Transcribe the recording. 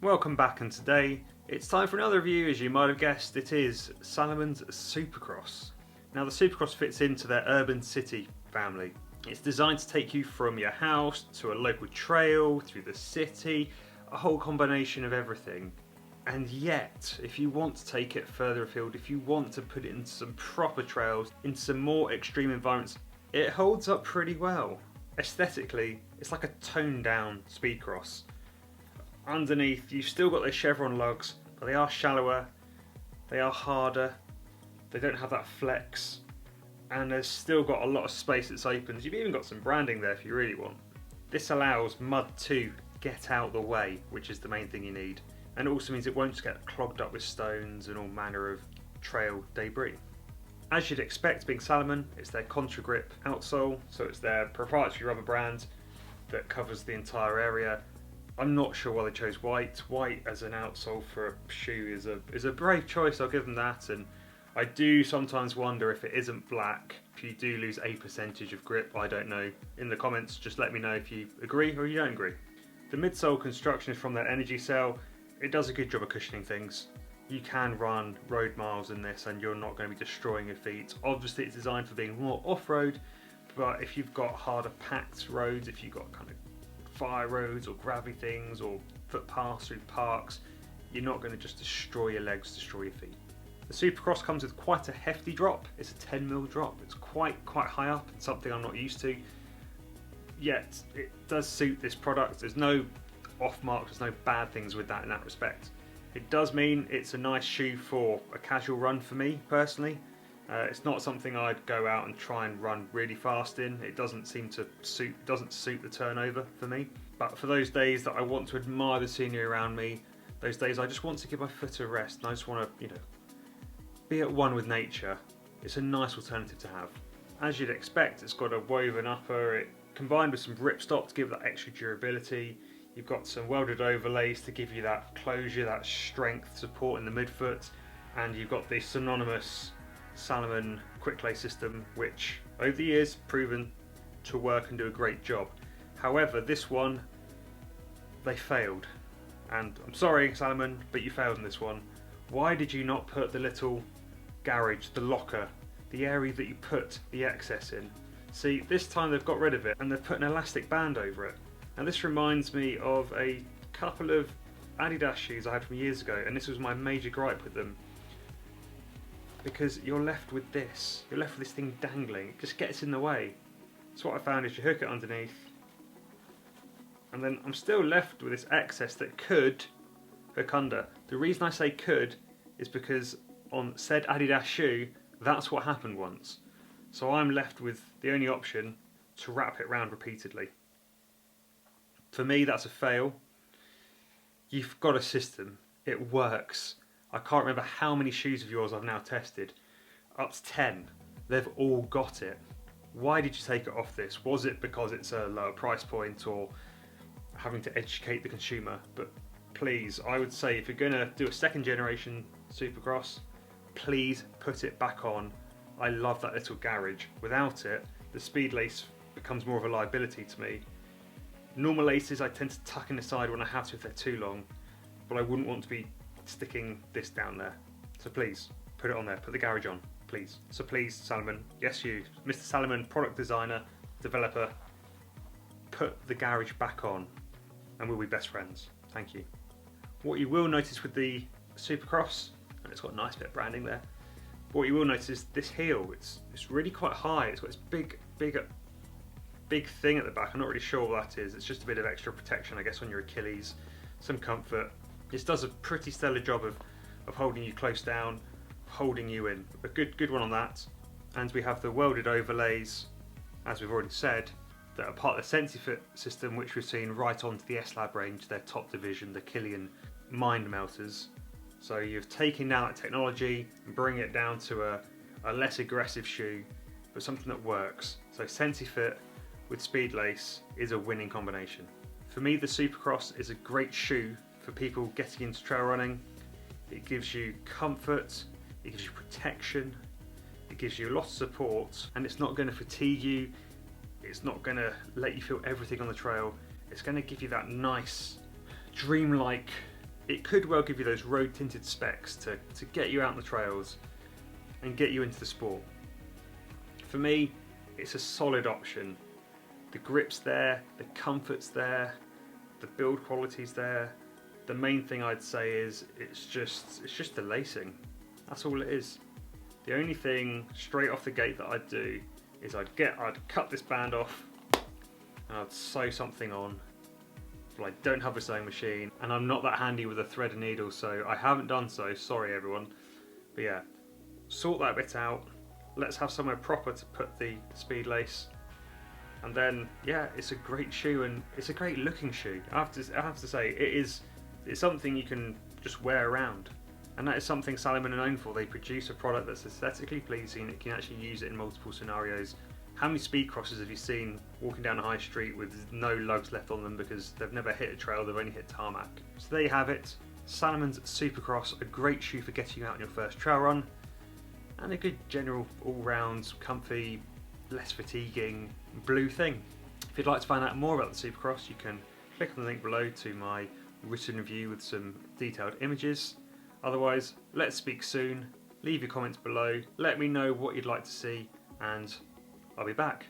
Welcome back, and today it's time for another review. As you might have guessed, it is Salomon's SuperCross. Now the SuperCross fits into their urban city family. It's designed to take you from your house to a local trail, through the city, a whole combination of everything. And yet, if you want to take it further afield, if you want to put it into some proper trails, into some more extreme environments, it holds up pretty well. Aesthetically, it's like a toned down speedcross. Underneath, you've still got those chevron lugs, but they are shallower, they are harder, they don't have that flex, and there's still got a lot of space that's open. You've even got some branding there if you really want. This allows mud to get out the way, which is the main thing you need, and it also means it won't just get clogged up with stones and all manner of trail debris. As you'd expect, being Salomon, it's their Contra Grip outsole, so it's their proprietary rubber brand that covers the entire area. I'm not sure why they chose white. White as an outsole for a shoe is a brave choice, I'll give them that, and I do sometimes wonder if it isn't black, if you do lose a percentage of grip. I don't know. In the comments, just let me know if you agree or you don't agree. The midsole construction is from their Energy Cell. It does a good job of cushioning things. You can run road miles in this and you're not going to be destroying your feet. Obviously it's designed for being more off-road, but if you've got harder packed roads, if you've got kind of fire roads or gravity things or footpaths through parks, you're not going to just destroy your legs, destroy your feet. The SuperCross comes with quite a hefty drop. It's a 10mm drop. It's quite high up. It's something I'm not used to. Yet it does suit this product. There's no off marks, there's no bad things with that in that respect. It does mean it's a nice shoe for a casual run for me personally. It's not something I'd go out and try and run really fast in. It doesn't seem to suit the turnover for me. But for those days that I want to admire the scenery around me, those days I just want to give my foot a rest and I just want to, be at one with nature, it's a nice alternative to have. As you'd expect, it's got a woven upper, it combined with some ripstop to give that extra durability. You've got some welded overlays to give you that closure, that strength, support in the midfoot, and you've got the synonymous Salomon quick lay system, which over the years proven to work and do a great job. However, this one, they failed, and I'm sorry Salomon, but you failed in this one. Why did you not put the little garage, the locker, the area that you put the excess in? See, this time they've got rid of it and they've put an elastic band over it. Now this reminds me of a couple of Adidas shoes I had from years ago, and this was my major gripe with them. Because you're left with this thing dangling, it just gets in the way. So what I found is you hook it underneath, and then I'm still left with this excess that could hook under. The reason I say could is because on said Adidas shoe, that's what happened once. So I'm left with the only option to wrap it round repeatedly. For me, that's a fail. You've got a system, it works. I can't remember how many shoes of yours I've now tested. Up to 10. They've all got it. Why did you take it off this? Was it because it's a lower price point or having to educate the consumer? But please, I would say if you're going to do a second generation SuperCross, please put it back on. I love that little garage. Without it, the speed lace becomes more of a liability to me. Normal laces I tend to tuck in the side when I have to if they're too long, but I wouldn't want to be sticking this down there. So please, put it on there, put the garage on, please. So please, Salomon, yes you, Mr. Salomon, product designer, developer, put the garage back on and we'll be best friends. Thank you. What you will notice with the SuperCross, and it's got a nice bit of branding there, but what you will notice is this heel, it's really quite high, it's got this big thing at the back. I'm not really sure what that is. It's just a bit of extra protection, I guess, on your Achilles, some comfort. This does a pretty stellar job of holding you close down, holding you in. A good one on that. And we have the welded overlays, as we've already said, that are part of the SensiFit system, which we've seen right onto the S-Lab range, their top division, the Killian Mind Melters. So you've taken now that technology and bring it down to a less aggressive shoe, but something that works. So SensiFit with speed lace is a winning combination. For me, the SuperCross is a great shoe for people getting into trail running. It gives you comfort, it gives you protection, it gives you a lot of support, and it's not going to fatigue you, it's not going to let you feel everything on the trail. It's going to give you that nice, dreamlike it could well give you those road tinted specs to get you out on the trails and get you into the sport. For me, it's a solid option. The grip's there, the comfort's there, the build quality's there. The main thing I'd say is it's just the lacing. That's all it is. The only thing straight off the gate that I'd do is I'd cut this band off and I'd sew something on. But I don't have a sewing machine and I'm not that handy with a thread and needle, so I haven't done so, sorry everyone. But yeah, sort that bit out. Let's have somewhere proper to put the speed lace. And then, yeah, it's a great shoe and it's a great looking shoe. I have to say, it's something you can just wear around. And that is something Salomon are known for. They produce a product that's aesthetically pleasing, it can actually use it in multiple scenarios. How many speed crosses have you seen walking down a high street with no lugs left on them because they've never hit a trail, they've only hit tarmac? So there you have it, Salomon's SuperCross, a great shoe for getting you out on your first trail run, and a good general all-round, comfy, less fatiguing blue thing. If you'd like to find out more about the SuperCross, you can click on the link below to my written review with some detailed images. Otherwise, let's speak soon. Leave your comments below, let me know what you'd like to see, and I'll be back.